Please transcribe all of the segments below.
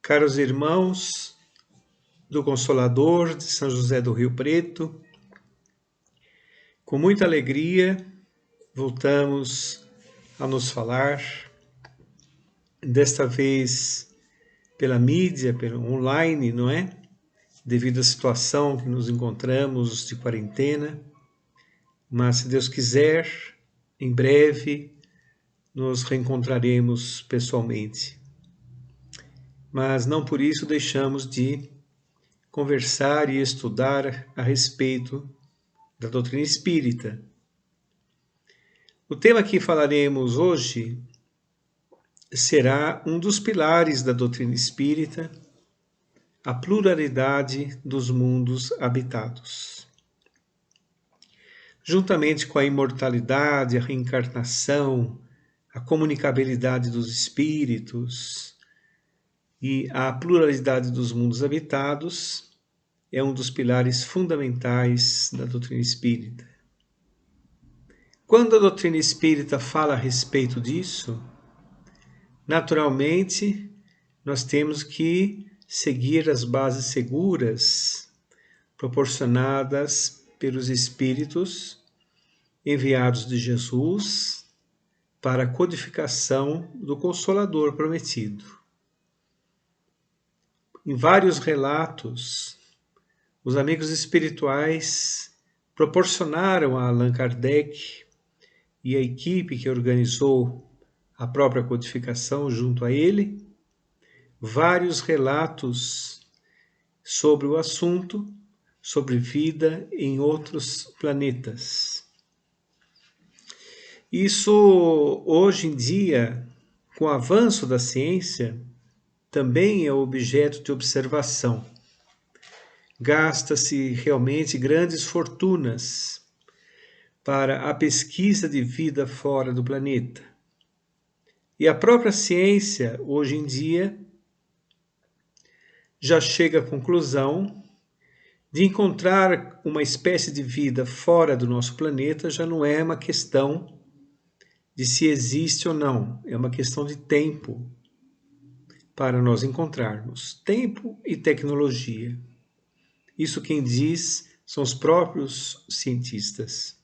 Caros irmãos do Consolador de São José do Rio Preto, com muita alegria voltamos a nos falar, desta vez pela mídia, pelo online, não é? Devido à situação que nos encontramos de quarentena, mas se Deus quiser, em breve nos reencontraremos pessoalmente. Mas não por isso deixamos de conversar e estudar a respeito da doutrina espírita. O tema que falaremos hoje será um dos pilares da doutrina espírita, a pluralidade dos mundos habitados. Juntamente com a imortalidade, a reencarnação, a comunicabilidade dos espíritos e a pluralidade dos mundos habitados, é um dos pilares fundamentais da doutrina espírita. Quando a doutrina espírita fala a respeito disso, naturalmente nós temos que seguir as bases seguras proporcionadas pelos espíritos enviados de Jesus para a codificação do Consolador prometido. Em vários relatos, os amigos espirituais proporcionaram a Allan Kardec e a equipe que organizou a própria codificação junto a ele, vários relatos sobre o assunto, sobre vida em outros planetas. Isso, hoje em dia, com o avanço da ciência, também é objeto de observação. Gasta-se realmente grandes fortunas para a pesquisa de vida fora do planeta. E a própria ciência, hoje em dia, já chega à conclusão de encontrar uma espécie de vida fora do nosso planeta já não é uma questão de se existe ou não, é uma questão de tempo para nós encontrarmos. Tempo e tecnologia. Isso quem diz são os próprios cientistas.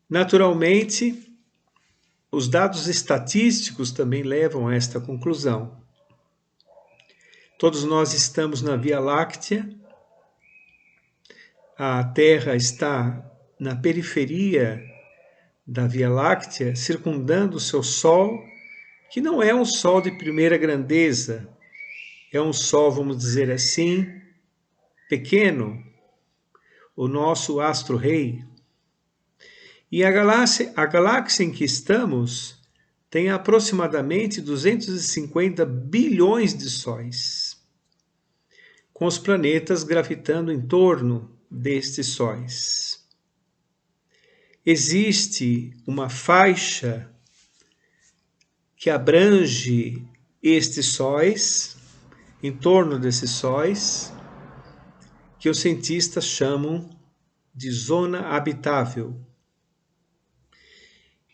Naturalmente, os dados estatísticos também levam a esta conclusão. Todos nós estamos na Via Láctea, a Terra está na periferia da Via Láctea, circundando o seu Sol, que não é um Sol de primeira grandeza, é um Sol, vamos dizer assim, pequeno, o nosso astro-rei. E a galáxia em que estamos tem aproximadamente 250 bilhões de sóis, com os planetas gravitando em torno destes sóis. Existe uma faixa que abrange estes sóis, em torno desses sóis, que os cientistas chamam de zona habitável.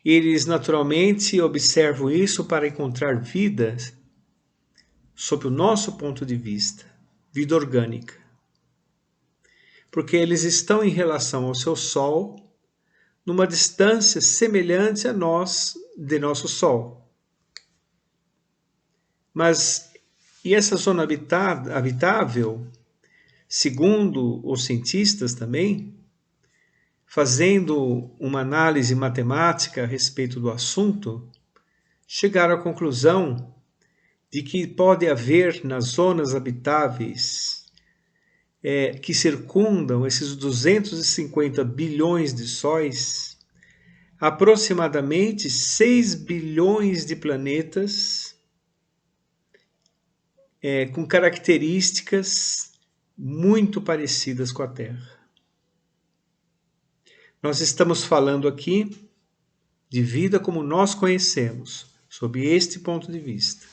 Eles naturalmente observam isso para encontrar vida sob o nosso ponto de vista, vida orgânica. Porque eles estão em relação ao seu Sol numa distância semelhante a nós de nosso Sol. Mas, e essa zona habitável, segundo os cientistas também, fazendo uma análise matemática a respeito do assunto, chegaram à conclusão de que pode haver nas zonas habitáveis que circundam esses 250 bilhões de sóis, aproximadamente 6 bilhões de planetas com características muito parecidas com a Terra. Nós estamos falando aqui de vida como nós conhecemos, sob este ponto de vista.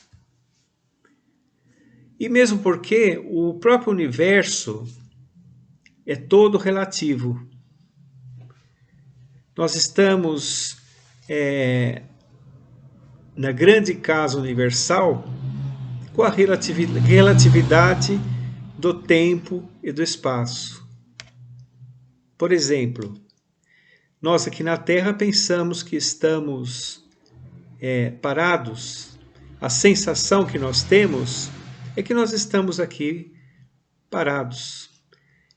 E mesmo porque o próprio universo é todo relativo. Nós estamos na grande casa universal com a relatividade do tempo e do espaço. Por exemplo, nós aqui na Terra pensamos que estamos parados. A sensação que nós temos é que nós estamos aqui parados.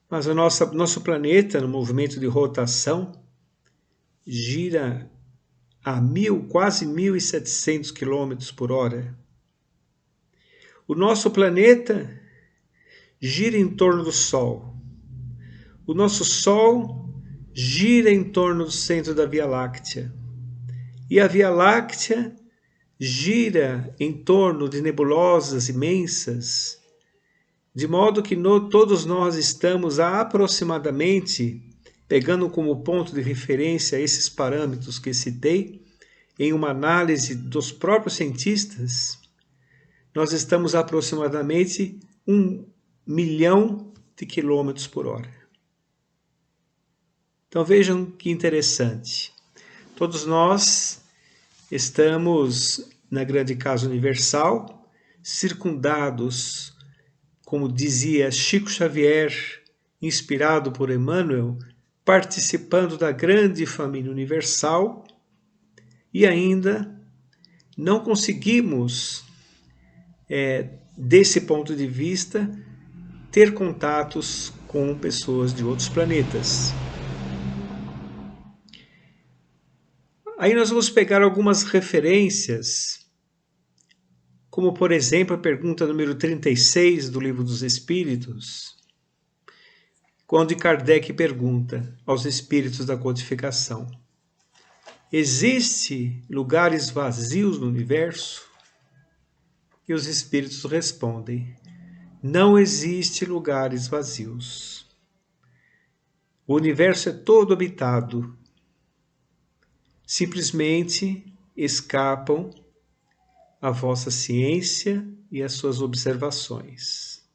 Mas o nosso planeta, no movimento de rotação, gira a quase 1.700 km por hora. O nosso planeta gira em torno do Sol. O nosso Sol gira em torno do centro da Via Láctea. E a Via Láctea gira em torno de nebulosas imensas, de modo que todos nós estamos a aproximadamente, pegando como ponto de referência esses parâmetros que citei, em uma análise dos próprios cientistas, nós estamos a aproximadamente 1 milhão de quilômetros por hora. Então vejam que interessante. Todos nós estamos, na grande casa universal, circundados, como dizia Chico Xavier, inspirado por Emmanuel, participando da grande família universal, e ainda não conseguimos, desse ponto de vista, ter contatos com pessoas de outros planetas. Aí nós vamos pegar algumas referências, como por exemplo a pergunta número 36 do Livro dos Espíritos, quando Kardec pergunta aos espíritos da codificação: existe lugares vazios no universo? E os espíritos respondem: não existe lugares vazios. O universo é todo habitado. Simplesmente escapam a vossa ciência e as suas observações,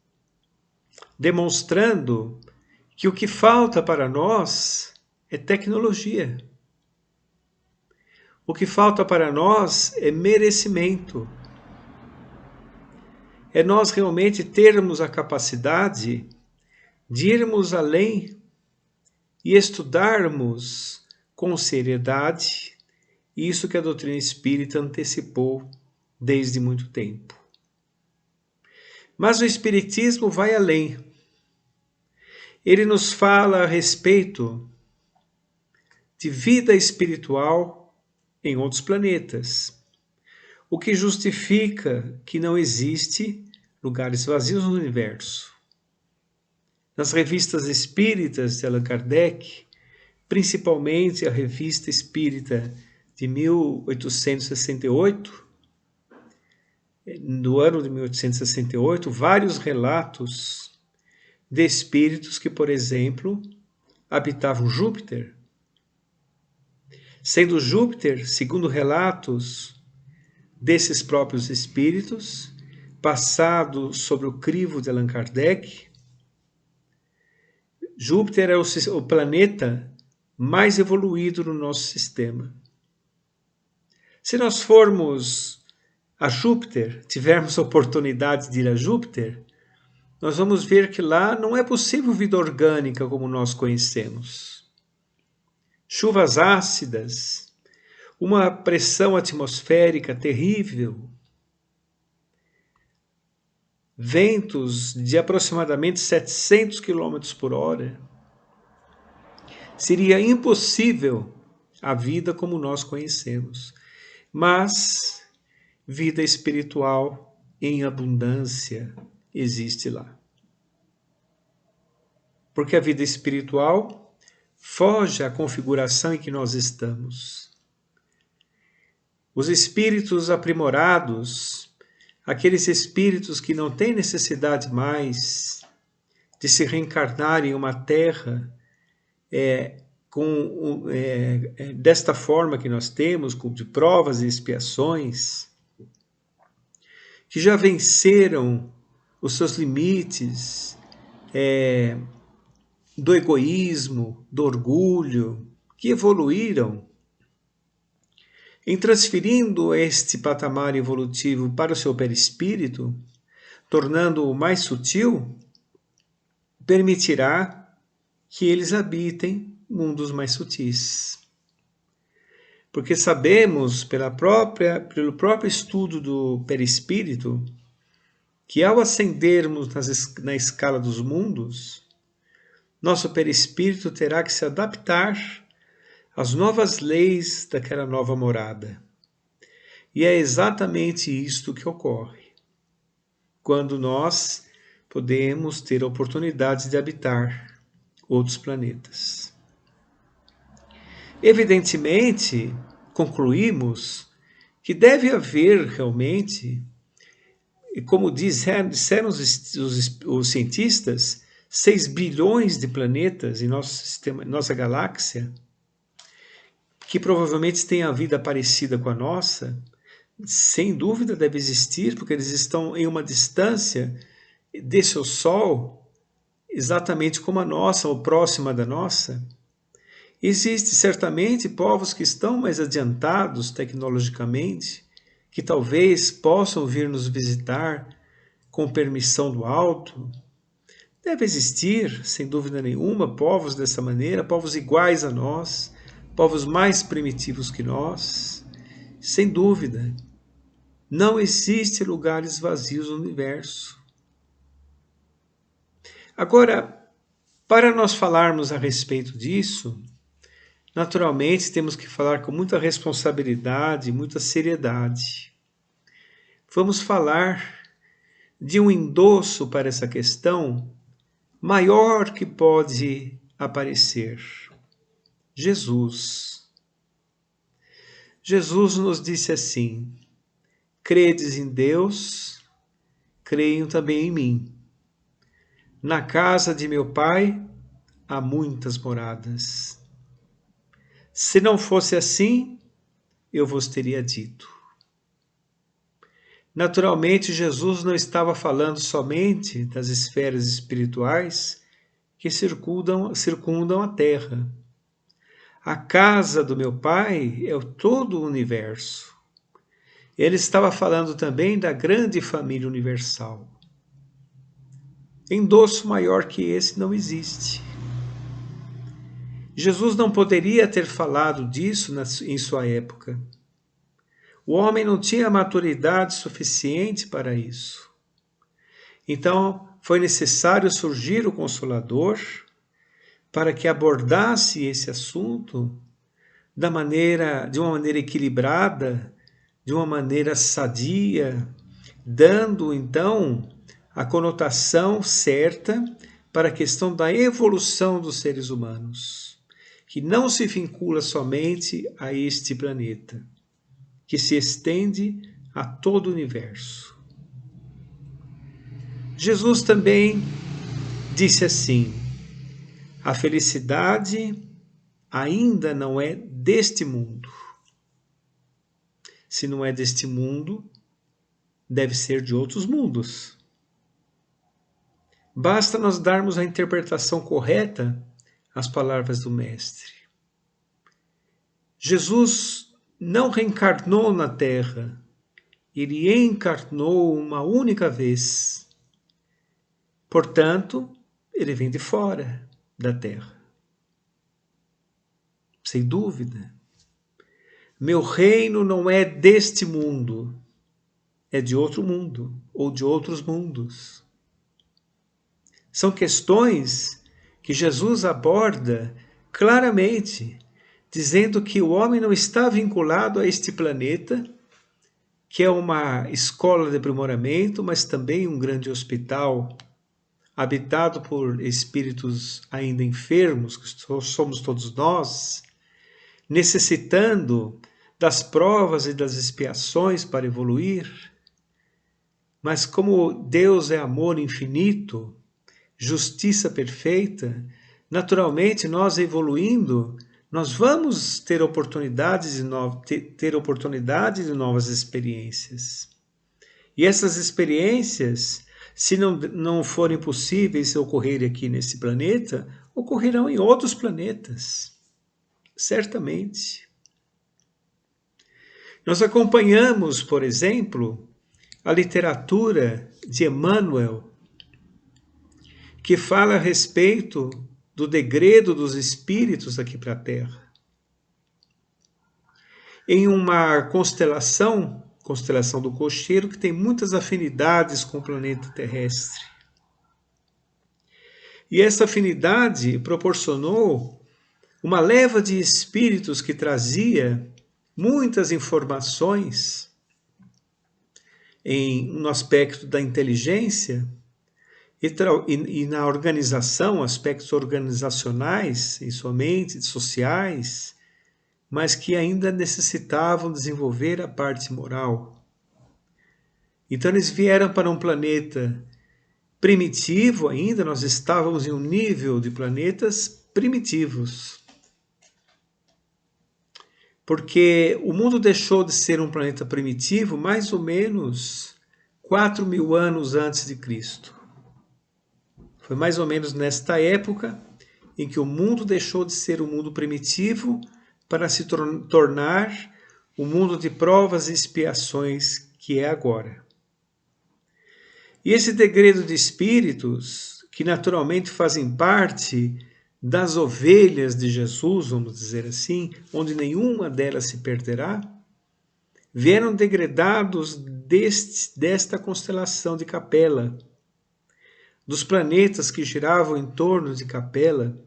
demonstrando que o que falta para nós é tecnologia. O que falta para nós é merecimento. É nós realmente termos a capacidade de irmos além e estudarmos com seriedade isso que a doutrina espírita antecipou desde muito tempo. Mas o Espiritismo vai além. Ele nos fala a respeito de vida espiritual em outros planetas, o que justifica que não existe lugares vazios no universo. Nas revistas espíritas de Allan Kardec, principalmente a Revista Espírita de 1868, do ano de 1868, vários relatos de espíritos que, por exemplo, habitavam Júpiter. Sendo Júpiter, segundo relatos desses próprios espíritos, passado sobre o crivo de Allan Kardec, Júpiter é o planeta mais evoluído no nosso sistema. Se nós formos a Júpiter, tivermos a oportunidade de ir a Júpiter, nós vamos ver que lá não é possível vida orgânica como nós conhecemos. Chuvas ácidas, uma pressão atmosférica terrível, ventos de aproximadamente 700 km por hora. Seria impossível a vida como nós conhecemos. Mas vida espiritual em abundância existe lá. Porque a vida espiritual foge à configuração em que nós estamos. Os espíritos aprimorados, aqueles espíritos que não têm necessidade mais de se reencarnar em uma terra desta forma que nós temos, de provas e expiações, que já venceram os seus limites do egoísmo, do orgulho, que evoluíram, em transferindo este patamar evolutivo para o seu perispírito, tornando-o mais sutil, permitirá que eles habitem mundos mais sutis. Porque sabemos, pelo próprio estudo do perispírito, que ao ascendermos na escala dos mundos, nosso perispírito terá que se adaptar às novas leis daquela nova morada. E é exatamente isto que ocorre quando nós podemos ter a oportunidade de habitar outros planetas. Evidentemente, concluímos que deve haver realmente, e como disseram os cientistas, 6 bilhões de planetas em nosso sistema, nossa galáxia, que provavelmente têm a vida parecida com a nossa. Sem dúvida deve existir, porque eles estão em uma distância desse Sol, exatamente como a nossa, ou próxima da nossa. Existem certamente povos que estão mais adiantados tecnologicamente, que talvez possam vir nos visitar com permissão do alto. Deve existir, sem dúvida nenhuma, povos dessa maneira, povos iguais a nós, povos mais primitivos que nós. Sem dúvida, não existe lugares vazios no universo. Agora, para nós falarmos a respeito disso, naturalmente temos que falar com muita responsabilidade, muita seriedade. Vamos falar de um endosso para essa questão maior que pode aparecer. Jesus. Jesus nos disse assim: credes em Deus, creiam também em mim. Na casa de meu Pai há muitas moradas. Se não fosse assim, eu vos teria dito. Naturalmente, Jesus não estava falando somente das esferas espirituais que circundam a Terra. A casa do meu Pai é todo o universo. Ele estava falando também da grande família universal. Endosso maior que esse não existe. Jesus não poderia ter falado disso em sua época. O homem não tinha maturidade suficiente para isso. Então, foi necessário surgir o Consolador para que abordasse esse assunto de uma maneira equilibrada, de uma maneira sadia, dando então a conotação certa para a questão da evolução dos seres humanos, que não se vincula somente a este planeta, que se estende a todo o universo. Jesus também disse assim: a felicidade ainda não é deste mundo. Se não é deste mundo, deve ser de outros mundos. Basta nós darmos a interpretação correta às palavras do Mestre. Jesus não reencarnou na Terra, ele encarnou uma única vez. Portanto, ele vem de fora da Terra. Sem dúvida. Meu reino não é deste mundo, é de outro mundo, ou de outros mundos. São questões que Jesus aborda claramente, dizendo que o homem não está vinculado a este planeta, que é uma escola de aprimoramento, mas também um grande hospital, habitado por espíritos ainda enfermos, que somos todos nós, necessitando das provas e das expiações para evoluir. Mas como Deus é amor infinito, justiça perfeita, naturalmente nós evoluindo, nós vamos ter oportunidades de novas experiências. E essas experiências, se não forem possíveis ocorrerem aqui nesse planeta, ocorrerão em outros planetas. Certamente. Nós acompanhamos, por exemplo, a literatura de Emmanuel, que fala a respeito do degredo dos espíritos aqui para a Terra. Em uma constelação do Cocheiro, que tem muitas afinidades com o planeta terrestre. E essa afinidade proporcionou uma leva de espíritos que trazia muitas informações no aspecto da inteligência e na organização, aspectos organizacionais e somente sociais, mas que ainda necessitavam desenvolver a parte moral. Então eles vieram para um planeta primitivo ainda, nós estávamos em um nível de planetas primitivos. Porque o mundo deixou de ser um planeta primitivo mais ou menos 4.000 anos antes de Cristo. Foi mais ou menos nesta época em que o mundo deixou de ser um mundo primitivo para se tornar o mundo de provas e expiações que é agora. E esse degredo de espíritos, que naturalmente fazem parte das ovelhas de Jesus, vamos dizer assim, onde nenhuma delas se perderá, vieram degredados desta constelação de Capela, dos planetas que giravam em torno de Capela,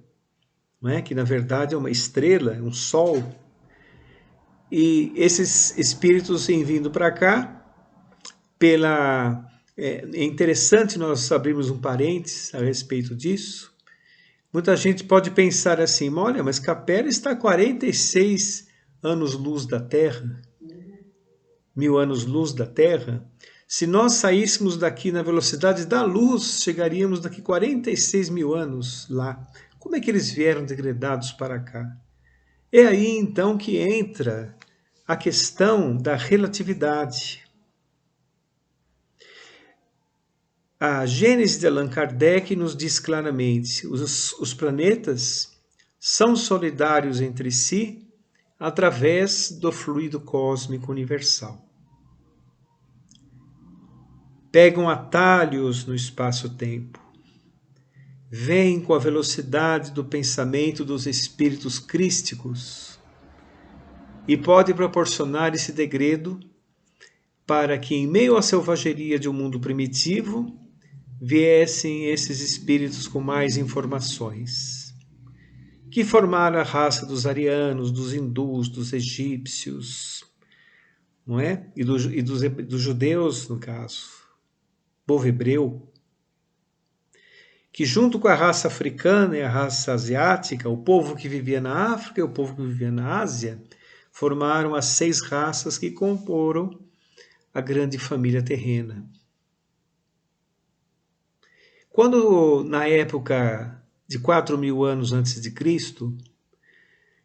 não é? Que na verdade é uma estrela, um sol. E esses espíritos em vindo para cá, é interessante nós abrirmos um parênteses a respeito disso. Muita gente pode pensar assim, olha, mas Capela está a 46 anos-luz da Terra, 1000 anos-luz da Terra. Se nós saíssemos daqui na velocidade da luz, chegaríamos daqui 46.000 anos lá. Como é que eles vieram degradados para cá? É aí então que entra a questão da relatividade. A Gênese de Allan Kardec nos diz claramente: os planetas são solidários entre si através do fluido cósmico universal. Pegam atalhos no espaço-tempo, vêm com a velocidade do pensamento dos espíritos crísticos e pode proporcionar esse degredo para que, em meio à selvageria de um mundo primitivo, viessem esses espíritos com mais informações, que formaram a raça dos arianos, dos hindus, dos egípcios, não é? E dos judeus, no caso, povo hebreu, que junto com a raça africana e a raça asiática, o povo que vivia na África e o povo que vivia na Ásia, formaram as 6 raças que comporam a grande família terrena. Quando, na época de 4.000 anos antes de Cristo,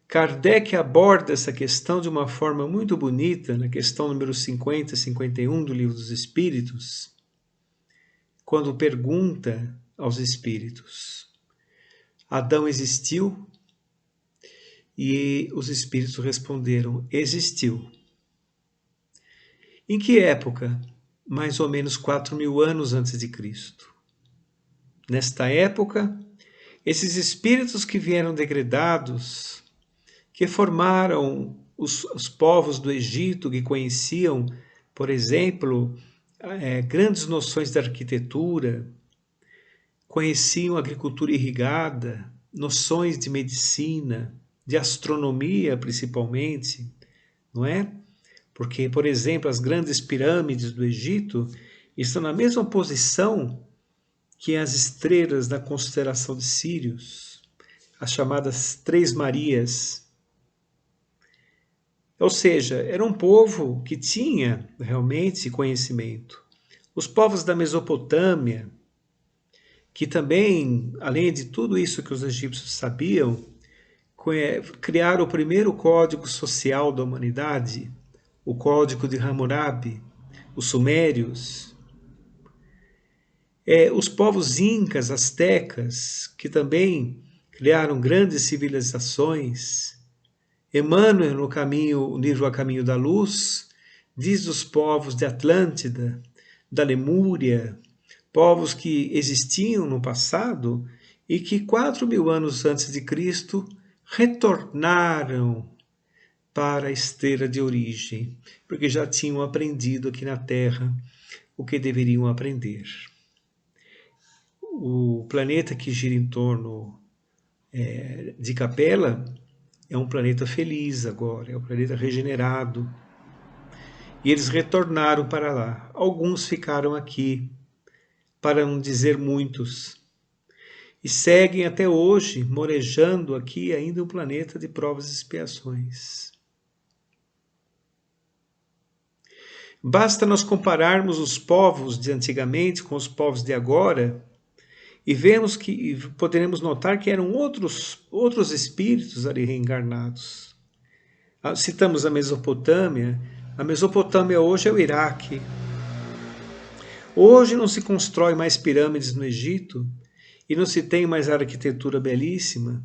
Kardec aborda essa questão de uma forma muito bonita, na questão número 50 e 51 do Livro dos Espíritos, quando pergunta aos espíritos: Adão existiu? E os espíritos responderam: existiu. Em que época? Mais ou menos 4.000 anos antes de Cristo. Nesta época, esses espíritos que vieram degradados, que formaram os povos do Egito, que conheciam, por exemplo, grandes noções da arquitetura, conheciam a agricultura irrigada, noções de medicina, de astronomia principalmente, não é? Porque, por exemplo, as grandes pirâmides do Egito estão na mesma posição que as estrelas da constelação de Sírios, as chamadas Três Marias. Ou seja, era um povo que tinha realmente conhecimento. Os povos da Mesopotâmia, que também, além de tudo isso que os egípcios sabiam, criaram o primeiro código social da humanidade, o Código de Hammurabi, os Sumérios. Os povos incas, astecas, que também criaram grandes civilizações. Emmanuel, no livro A Caminho da Luz, diz dos povos de Atlântida, da Lemúria, povos que existiam no passado e que 4.000 anos antes de Cristo retornaram para a esteira de origem, porque já tinham aprendido aqui na Terra o que deveriam aprender. O planeta que gira em torno de Capela é um planeta feliz agora, é um planeta regenerado. E eles retornaram para lá. Alguns ficaram aqui, para não dizer muitos. E seguem até hoje, morejando aqui ainda um planeta de provas e expiações. Basta nós compararmos os povos de antigamente com os povos de agora e vemos que poderemos notar que eram outros espíritos ali reencarnados. Citamos a Mesopotâmia. A Mesopotâmia hoje é o Iraque. Hoje não se constrói mais pirâmides no Egito e não se tem mais arquitetura belíssima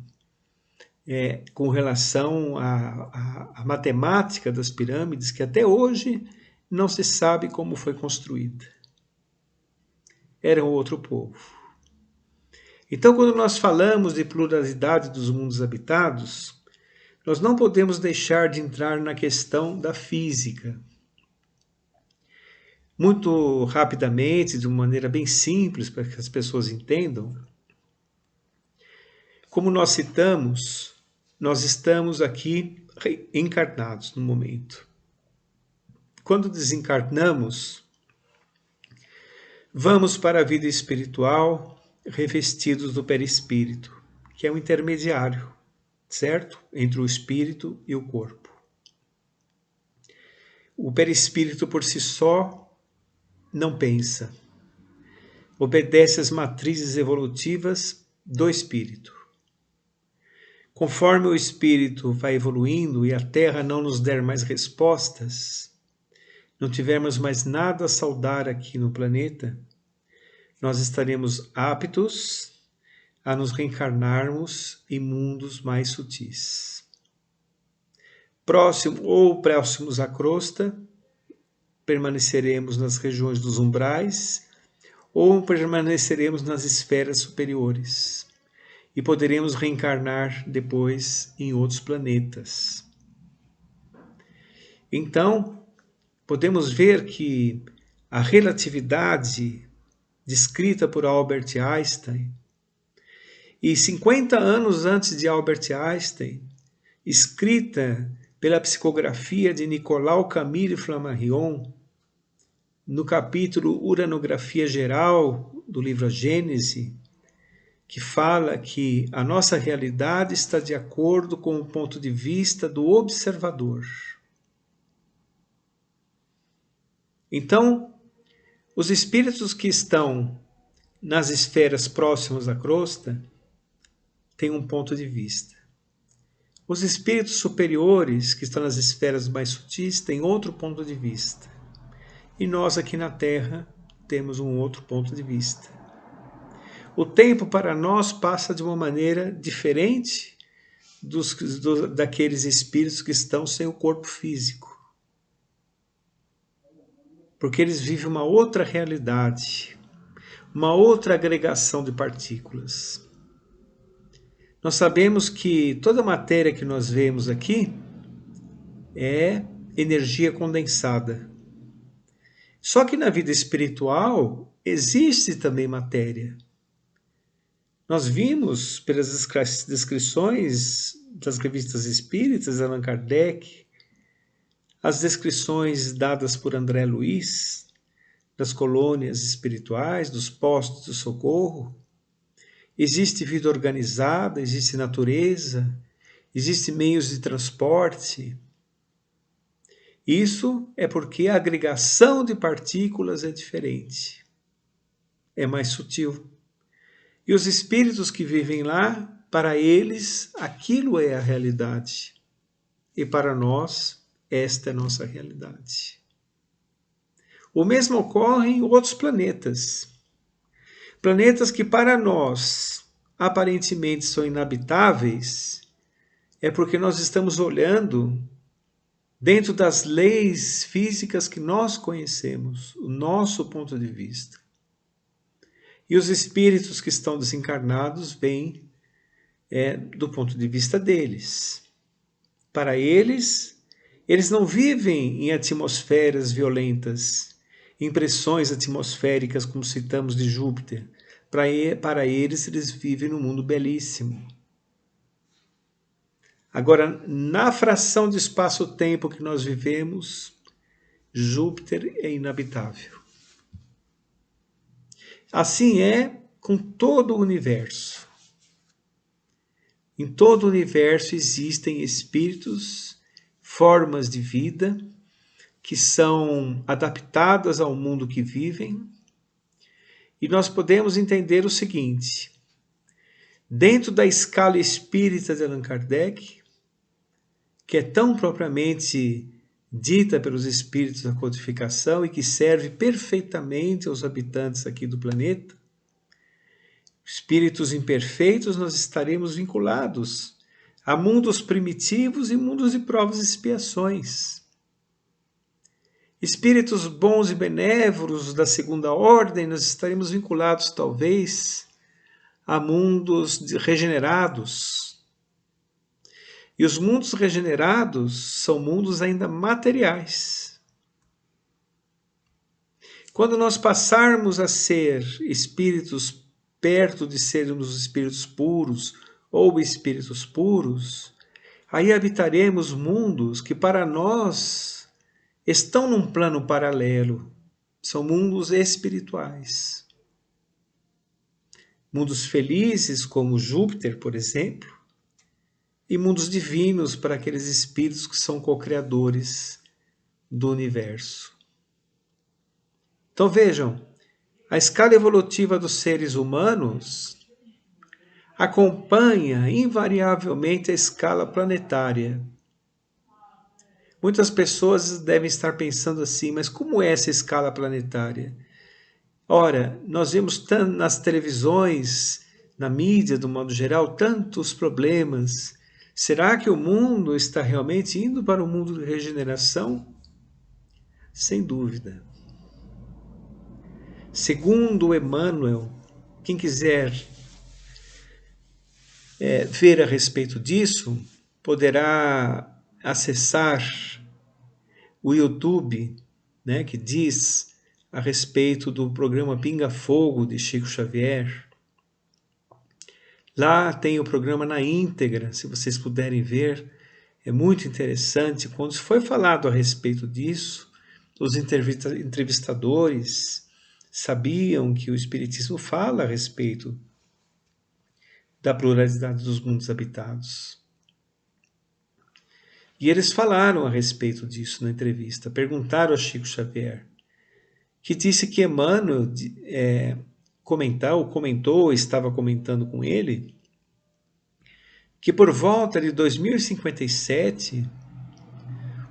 com relação à matemática das pirâmides, que até hoje não se sabe como foi construída. Era outro povo. Então, quando nós falamos de pluralidade dos mundos habitados, nós não podemos deixar de entrar na questão da física. Muito rapidamente, de uma maneira bem simples, para que as pessoas entendam, como nós citamos, nós estamos aqui encarnados no momento. Quando desencarnamos, vamos para a vida espiritual revestidos do perispírito, que é um intermediário, certo? Entre o espírito e o corpo. O perispírito por si só não pensa. Obedece às matrizes evolutivas do espírito. Conforme o espírito vai evoluindo e a Terra não nos der mais respostas, não tivermos mais nada a saudar aqui no planeta, nós estaremos aptos a nos reencarnarmos em mundos mais sutis. Próximos à crosta, permaneceremos nas regiões dos umbrais ou permaneceremos nas esferas superiores e poderemos reencarnar depois em outros planetas. Então, podemos ver que a relatividade descrita por Albert Einstein, e 50 anos antes de Albert Einstein, escrita pela psicografia de Nicolau Camille Flammarion, no capítulo Uranografia Geral do livro A Gênese, que fala que a nossa realidade está de acordo com o ponto de vista do observador. Então, os espíritos que estão nas esferas próximas à crosta têm um ponto de vista. Os espíritos superiores, que estão nas esferas mais sutis, têm outro ponto de vista. E nós aqui na Terra temos um outro ponto de vista. O tempo para nós passa de uma maneira diferente daqueles espíritos que estão sem o corpo físico. Porque eles vivem uma outra realidade, uma outra agregação de partículas. Nós sabemos que toda a matéria que nós vemos aqui é energia condensada. Só que na vida espiritual existe também matéria. Nós vimos pelas descrições das revistas espíritas, Allan Kardec, as descrições dadas por André Luiz, das colônias espirituais, dos postos de socorro. Existe vida organizada, existe natureza, existem meios de transporte. Isso é porque a agregação de partículas é diferente, é mais sutil. E os espíritos que vivem lá, para eles, aquilo é a realidade. E para nós, esta é a nossa realidade. O mesmo ocorre em outros planetas. Planetas que para nós aparentemente são inabitáveis, é porque nós estamos olhando dentro das leis físicas que nós conhecemos, o nosso ponto de vista. E os espíritos que estão desencarnados vêm do ponto de vista deles. Para eles não vivem em atmosferas violentas, em pressões atmosféricas, como citamos de Júpiter. Para eles vivem num mundo belíssimo. Agora, na fração de espaço-tempo que nós vivemos, Júpiter é inabitável. Assim é com todo o universo. Em todo o universo existem espíritos, formas de vida, que são adaptadas ao mundo que vivem. E nós podemos entender o seguinte: dentro da escala espírita de Allan Kardec, que é tão propriamente dita pelos espíritos da codificação e que serve perfeitamente aos habitantes aqui do planeta, espíritos imperfeitos, nós estaremos vinculados a mundos primitivos e mundos de provas e expiações. Espíritos bons e benévolos da segunda ordem, nós estaremos vinculados talvez a mundos regenerados. E os mundos regenerados são mundos ainda materiais. Quando nós passarmos a ser espíritos perto de sermos espíritos puros ou espíritos puros, aí habitaremos mundos que para nós estão num plano paralelo. São mundos espirituais. Mundos felizes como Júpiter, por exemplo, e mundos divinos para aqueles espíritos que são co-criadores do universo. Então vejam, a escala evolutiva dos seres humanos acompanha invariavelmente a escala planetária. Muitas pessoas devem estar pensando assim, mas como é essa escala planetária? Ora, nós vemos nas televisões, na mídia, do modo geral, tantos problemas. Será que o mundo está realmente indo para um mundo de regeneração? Sem dúvida. Segundo Emmanuel, quem quiser ver a respeito disso, poderá acessar o YouTube, que diz a respeito do programa Pinga Fogo de Chico Xavier. Lá tem o programa na íntegra, se vocês puderem ver, é muito interessante. Quando foi falado a respeito disso, os entrevistadores sabiam que o Espiritismo fala a respeito da pluralidade dos mundos habitados. E eles falaram a respeito disso na entrevista, perguntaram a Chico Xavier, que disse que Emmanuel estava comentando com ele, que por volta de 2057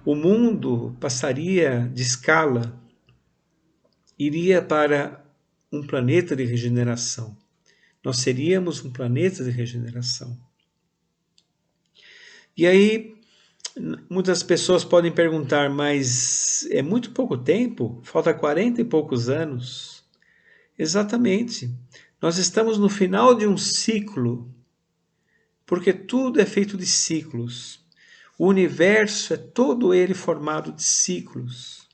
o mundo passaria de escala, iria para um planeta de regeneração. Nós seríamos um planeta de regeneração. E aí, muitas pessoas podem perguntar, mas é muito pouco tempo? Falta 40 e poucos anos. Exatamente. Nós estamos no final de um ciclo, porque tudo é feito de ciclos. O universo é todo ele formado de ciclos.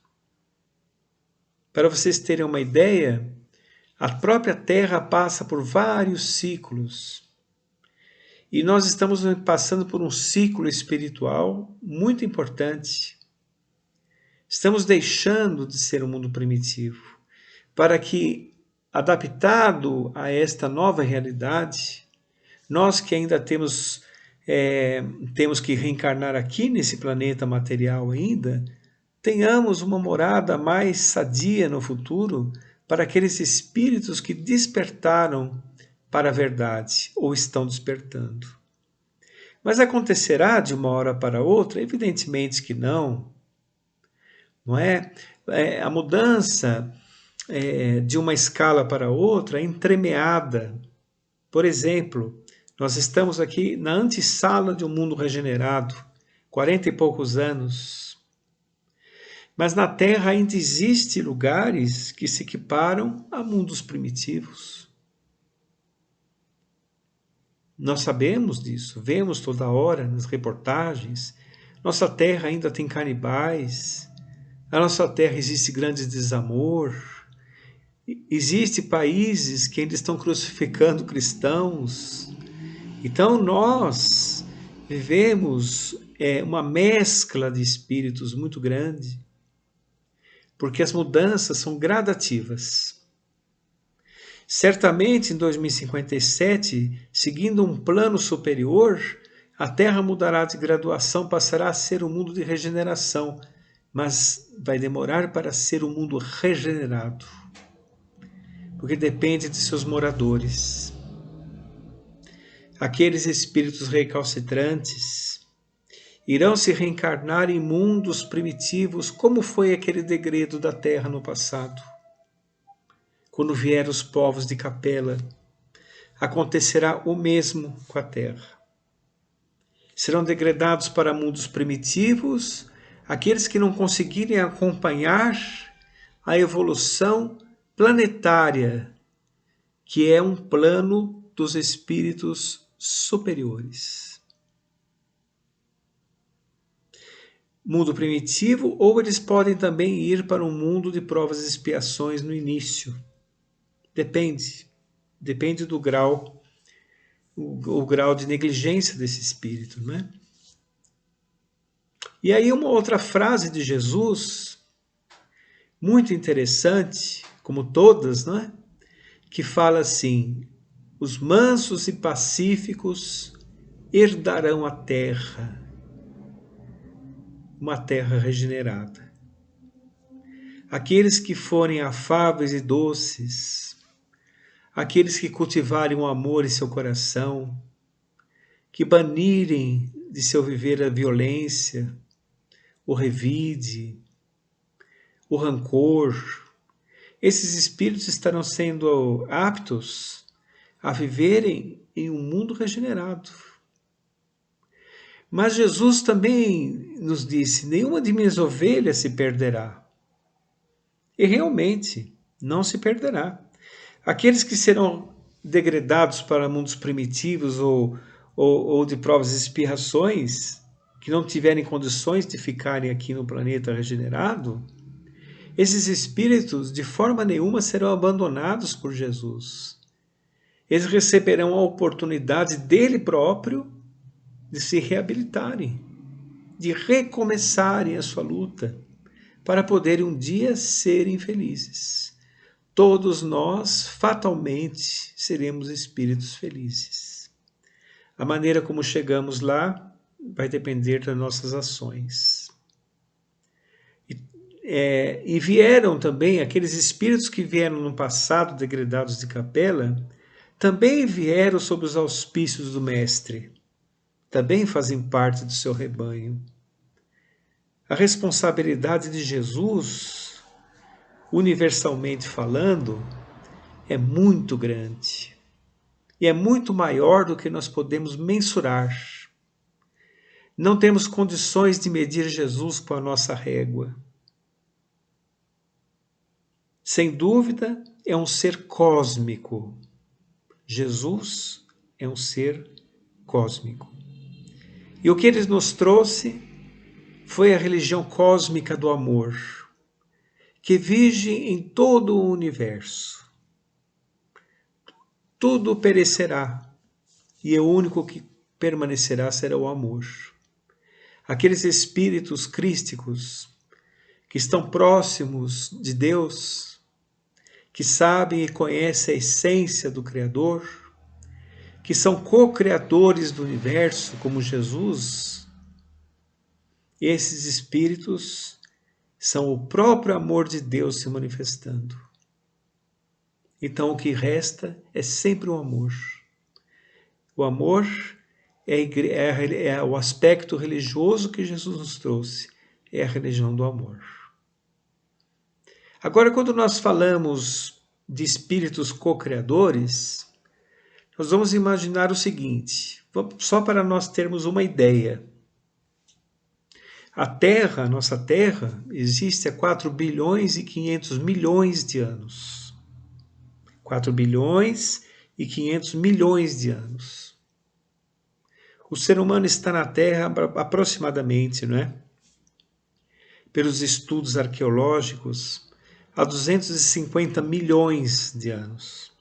Para vocês terem uma ideia, a própria Terra passa por vários ciclos. E nós estamos passando por um ciclo espiritual muito importante. Estamos deixando de ser um mundo primitivo, para que, adaptado a esta nova realidade, nós que ainda temos que reencarnar aqui nesse planeta material ainda, tenhamos uma morada mais sadia no futuro para aqueles espíritos que despertaram para a verdade ou estão despertando. Mas acontecerá de uma hora para outra? Evidentemente que não. Não é? A mudança de uma escala para outra é entremeada. Por exemplo, nós estamos aqui na antessala de um mundo regenerado, 40 e poucos anos. Mas na Terra ainda existem lugares que se equiparam a mundos primitivos. Nós sabemos disso, vemos toda hora nas reportagens. Nossa Terra ainda tem canibais, na nossa Terra existe grande desamor, existem países que ainda estão crucificando cristãos. Então nós vivemos uma mescla de espíritos muito grande, porque as mudanças são gradativas. Certamente em 2057, seguindo um plano superior, a Terra mudará de graduação, passará a ser um mundo de regeneração, mas vai demorar para ser um mundo regenerado, porque depende de seus moradores. Aqueles espíritos recalcitrantes irão se reencarnar em mundos primitivos, como foi aquele degredo da Terra no passado. Quando vieram os povos de Capela, acontecerá o mesmo com a Terra. Serão degradados para mundos primitivos aqueles que não conseguirem acompanhar a evolução planetária, que é um plano dos espíritos superiores. Mundo primitivo, ou eles podem também ir para um mundo de provas e expiações no início. Depende do grau, o grau de negligência desse espírito, né? E aí uma outra frase de Jesus, muito interessante, como todas, né? Que fala assim: os mansos e pacíficos herdarão a terra, uma terra regenerada. Aqueles que forem afáveis e doces, aqueles que cultivarem o amor em seu coração, que banirem de seu viver a violência, o revide, o rancor, esses espíritos estarão sendo aptos a viverem em um mundo regenerado. Mas Jesus também nos disse: nenhuma de minhas ovelhas se perderá. E realmente não se perderá. Aqueles que serão degradados para mundos primitivos ou de provas e expiações, que não tiverem condições de ficarem aqui no planeta regenerado, esses espíritos de forma nenhuma serão abandonados por Jesus. Eles receberão a oportunidade dele próprio de se reabilitarem, de recomeçarem a sua luta, para poderem um dia serem felizes. Todos nós, fatalmente, seremos espíritos felizes. A maneira como chegamos lá vai depender das nossas ações. E vieram também aqueles espíritos que vieram no passado degradados de Capela, também vieram sob os auspícios do Mestre, também fazem parte do seu rebanho. A responsabilidade de Jesus, universalmente falando, é muito grande e é muito maior do que nós podemos mensurar. Não temos condições de medir Jesus com a nossa régua. Sem dúvida, é um ser cósmico. Jesus é um ser cósmico. E o que ele nos trouxe foi a religião cósmica do amor, que vige em todo o universo. Tudo perecerá, e o único que permanecerá será o amor. Aqueles espíritos crísticos que estão próximos de Deus, que sabem e conhecem a essência do Criador, que são co-criadores do universo, como Jesus, esses espíritos são o próprio amor de Deus se manifestando. Então o que resta é sempre o amor. O amor é o aspecto religioso que Jesus nos trouxe, é a religião do amor. Agora, quando nós falamos de espíritos co-criadores, nós vamos imaginar o seguinte, só para nós termos uma ideia. A Terra, a nossa Terra, existe há 4 bilhões e 500 milhões de anos. 4 bilhões e 500 milhões de anos. O ser humano está na Terra aproximadamente, não é? Pelos estudos arqueológicos, há 250 milhões de anos.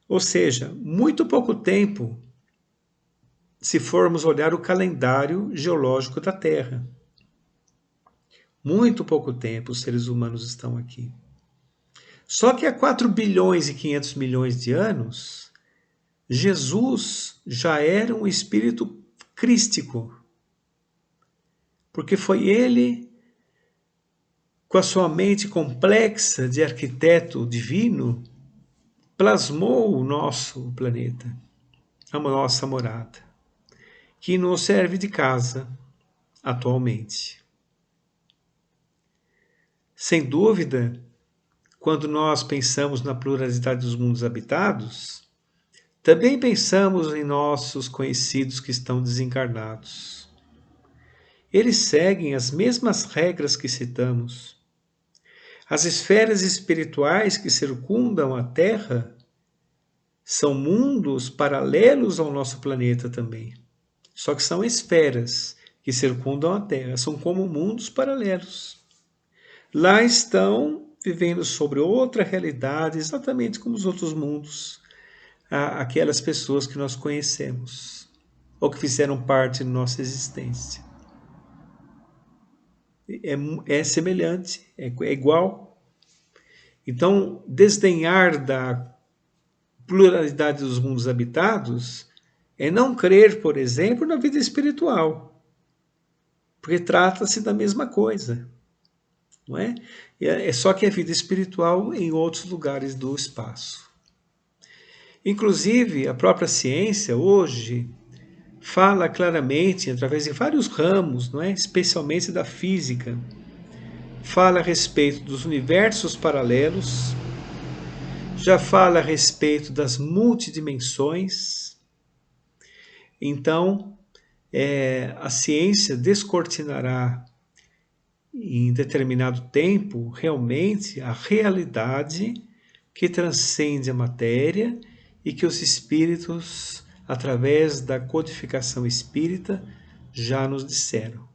Ou seja, muito pouco tempo se formos olhar o calendário geológico da Terra. Muito pouco tempo os seres humanos estão aqui. Só que há 4 bilhões e 500 milhões de anos, Jesus já era um espírito crístico. Porque foi ele, com a sua mente complexa de arquiteto divino, plasmou o nosso planeta, a nossa morada, que nos serve de casa atualmente. Sem dúvida, quando nós pensamos na pluralidade dos mundos habitados, também pensamos em nossos conhecidos que estão desencarnados. Eles seguem as mesmas regras que citamos. As esferas espirituais que circundam a Terra são mundos paralelos ao nosso planeta também. Só que são esferas que circundam a Terra, são como mundos paralelos. Lá estão vivendo sobre outra realidade, exatamente como os outros mundos, aquelas pessoas que nós conhecemos, ou que fizeram parte de nossa existência. É semelhante, é igual. Então, desdenhar da pluralidade dos mundos habitados é não crer, por exemplo, na vida espiritual, porque trata-se da mesma coisa, não é? É só que é vida espiritual em outros lugares do espaço. Inclusive, a própria ciência hoje fala claramente, através de vários ramos, não é? Especialmente da física, fala a respeito dos universos paralelos, já fala a respeito das multidimensões. Então, a ciência descortinará em determinado tempo realmente a realidade que transcende a matéria e que os espíritos, através da codificação espírita, já nos disseram.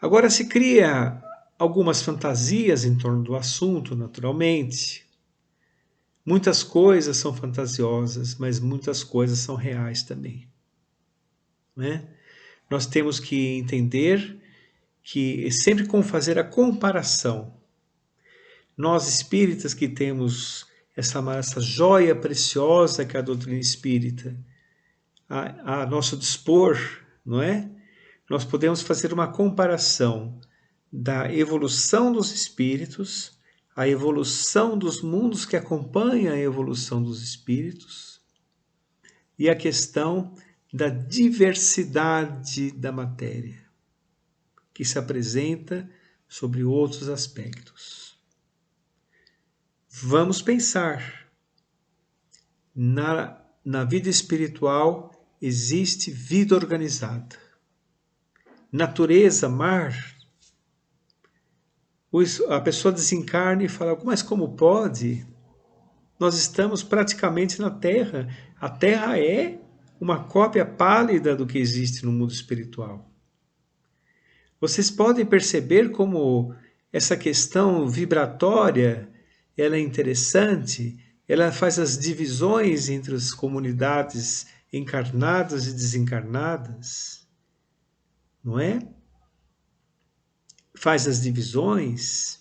Agora se cria algumas fantasias em torno do assunto, naturalmente. Muitas coisas são fantasiosas, mas muitas coisas são reais também, né? Nós temos que entender que sempre como fazer a comparação. Nós espíritas que temos essa joia preciosa que é a doutrina espírita a nosso dispor, não é? Nós podemos fazer uma comparação da evolução dos espíritos, a evolução dos mundos que acompanha a evolução dos espíritos e a questão da diversidade da matéria, que se apresenta sobre outros aspectos. Vamos pensar. Na vida espiritual existe vida organizada. Natureza, mar. A pessoa desencarna e fala, mas como pode? Nós estamos praticamente na Terra. A Terra é uma cópia pálida do que existe no mundo espiritual. Vocês podem perceber como essa questão vibratória, ela é interessante, ela faz as divisões entre as comunidades encarnadas e desencarnadas, não é? Faz as divisões.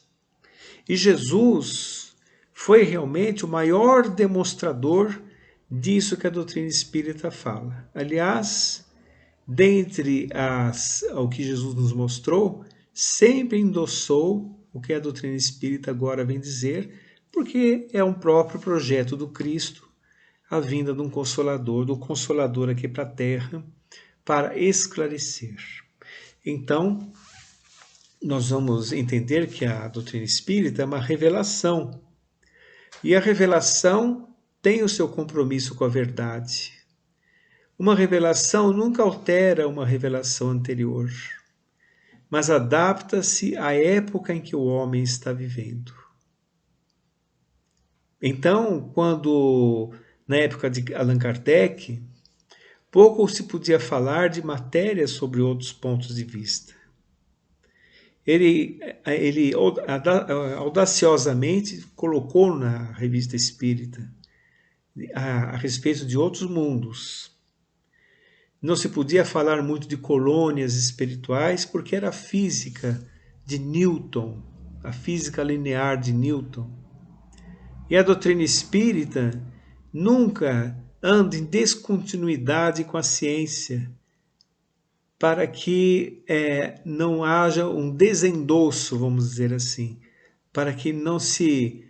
E Jesus foi realmente o maior demonstrador disso que a doutrina espírita fala. Aliás, dentre o que Jesus nos mostrou, sempre endossou o que a doutrina espírita agora vem dizer, porque é um próprio projeto do Cristo, a vinda de um Consolador, do Consolador aqui para a Terra, para esclarecer. Então, nós vamos entender que a doutrina espírita é uma revelação, e a revelação tem o seu compromisso com a verdade. Uma revelação nunca altera uma revelação anterior, mas adapta-se à época em que o homem está vivendo. Então, quando, na época de Allan Kardec, pouco se podia falar de matéria sobre outros pontos de vista. Ele audaciosamente colocou na Revista Espírita a respeito de outros mundos. Não se podia falar muito de colônias espirituais porque era a física de Newton, a física linear de Newton. E a doutrina espírita nunca anda em descontinuidade com a ciência, para que não haja um desendosso, vamos dizer assim, para que não se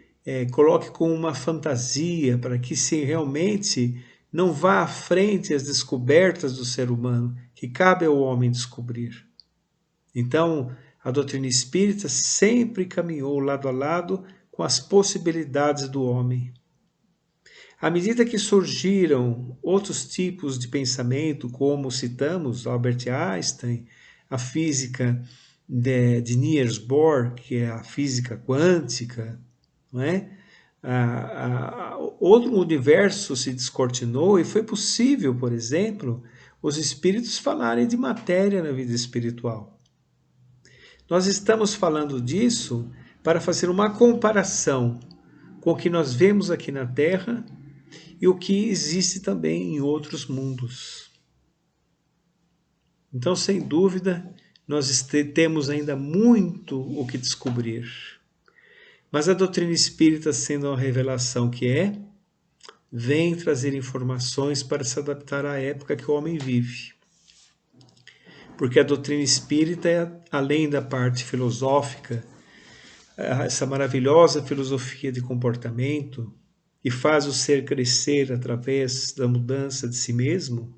coloque como uma fantasia, para que se realmente não vá à frente as descobertas do ser humano, que cabe ao homem descobrir. Então, a doutrina espírita sempre caminhou lado a lado com as possibilidades do homem. À medida que surgiram outros tipos de pensamento, como citamos Albert Einstein, a física de Niels Bohr, que é a física quântica, não é? Outro universo se descortinou e foi possível, por exemplo, os espíritos falarem de matéria na vida espiritual. Nós estamos falando disso para fazer uma comparação com o que nós vemos aqui na Terra e o que existe também em outros mundos. Então, sem dúvida, nós temos ainda muito o que descobrir. Mas a doutrina espírita, sendo uma revelação que é, vem trazer informações para se adaptar à época que o homem vive. Porque a doutrina espírita, além da parte filosófica, essa maravilhosa filosofia de comportamento, e faz o ser crescer através da mudança de si mesmo,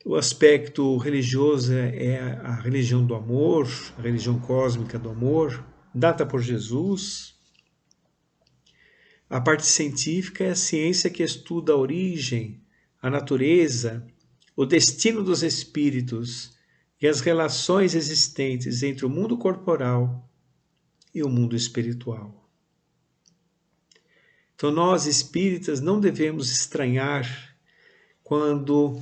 o aspecto religioso é a religião do amor, a religião cósmica do amor, data por Jesus. A parte científica é a ciência que estuda a origem, a natureza, o destino dos espíritos e as relações existentes entre o mundo corporal e o mundo espiritual. Então, nós espíritas não devemos estranhar quando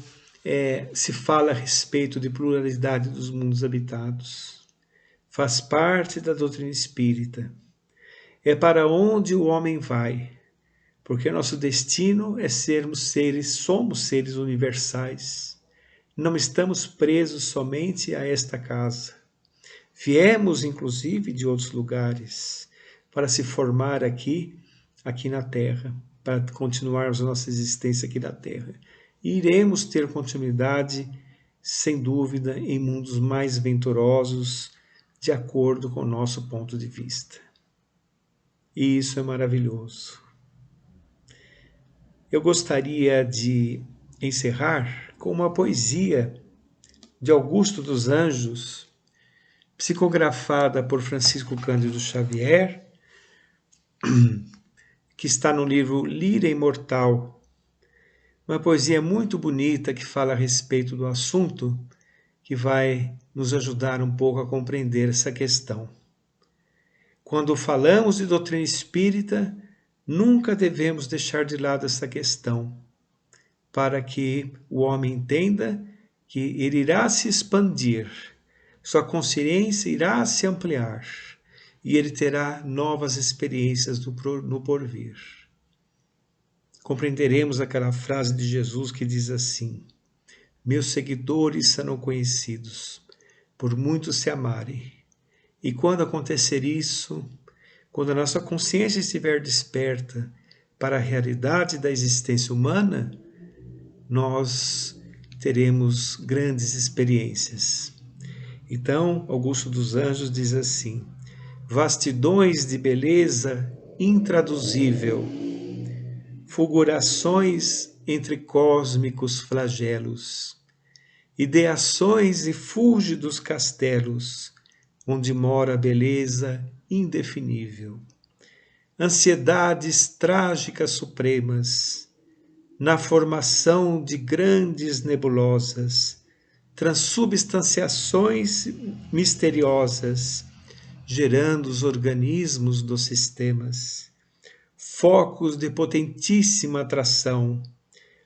se fala a respeito de pluralidade dos mundos habitados. Faz parte da doutrina espírita. É para onde o homem vai, porque nosso destino é somos seres universais. Não estamos presos somente a esta casa. Viemos, inclusive, de outros lugares para se formar aqui na Terra, para continuarmos a nossa existência aqui na Terra. E iremos ter continuidade, sem dúvida, em mundos mais venturosos, de acordo com o nosso ponto de vista. E isso é maravilhoso. Eu gostaria de encerrar com uma poesia de Augusto dos Anjos, psicografada por Francisco Cândido Xavier, que está no livro Lira Imortal, uma poesia muito bonita que fala a respeito do assunto, que vai nos ajudar um pouco a compreender essa questão. Quando falamos de doutrina espírita, nunca devemos deixar de lado essa questão, para que o homem entenda que ele irá se expandir, sua consciência irá se ampliar, e ele terá novas experiências no porvir. Compreenderemos aquela frase de Jesus que diz assim: meus seguidores serão conhecidos, por muitos se amarem. E quando acontecer isso, quando a nossa consciência estiver desperta para a realidade da existência humana, nós teremos grandes experiências. Então, Augusto dos Anjos diz assim: vastidões de beleza intraduzível, fulgurações entre cósmicos flagelos, ideações e fúlgidos castelos, onde mora a beleza indefinível, ansiedades trágicas supremas, na formação de grandes nebulosas, transubstanciações misteriosas, gerando os organismos dos sistemas, focos de potentíssima atração,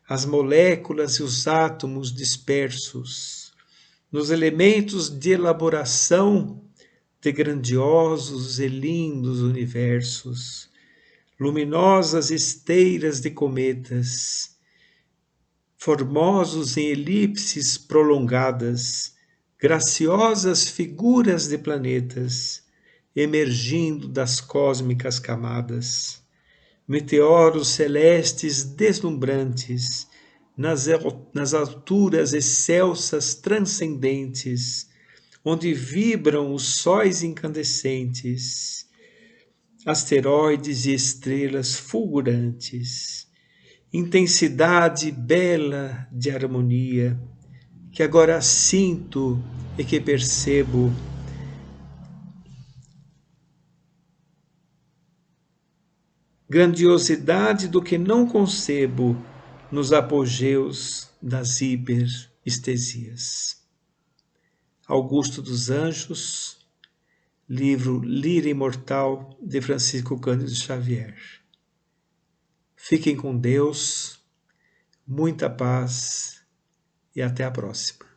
as moléculas e os átomos dispersos, nos elementos de elaboração de grandiosos e lindos universos, luminosas esteiras de cometas, formosos em elipses prolongadas, graciosas figuras de planetas, emergindo das cósmicas camadas, meteoros celestes deslumbrantes, nas alturas excelsas transcendentes, onde vibram os sóis incandescentes, asteroides e estrelas fulgurantes, intensidade bela de harmonia, que agora sinto e que percebo, grandiosidade do que não concebo nos apogeus das hiperestesias. Augusto dos Anjos, livro Lira Imortal, de Francisco Cândido Xavier. Fiquem com Deus, muita paz e até a próxima.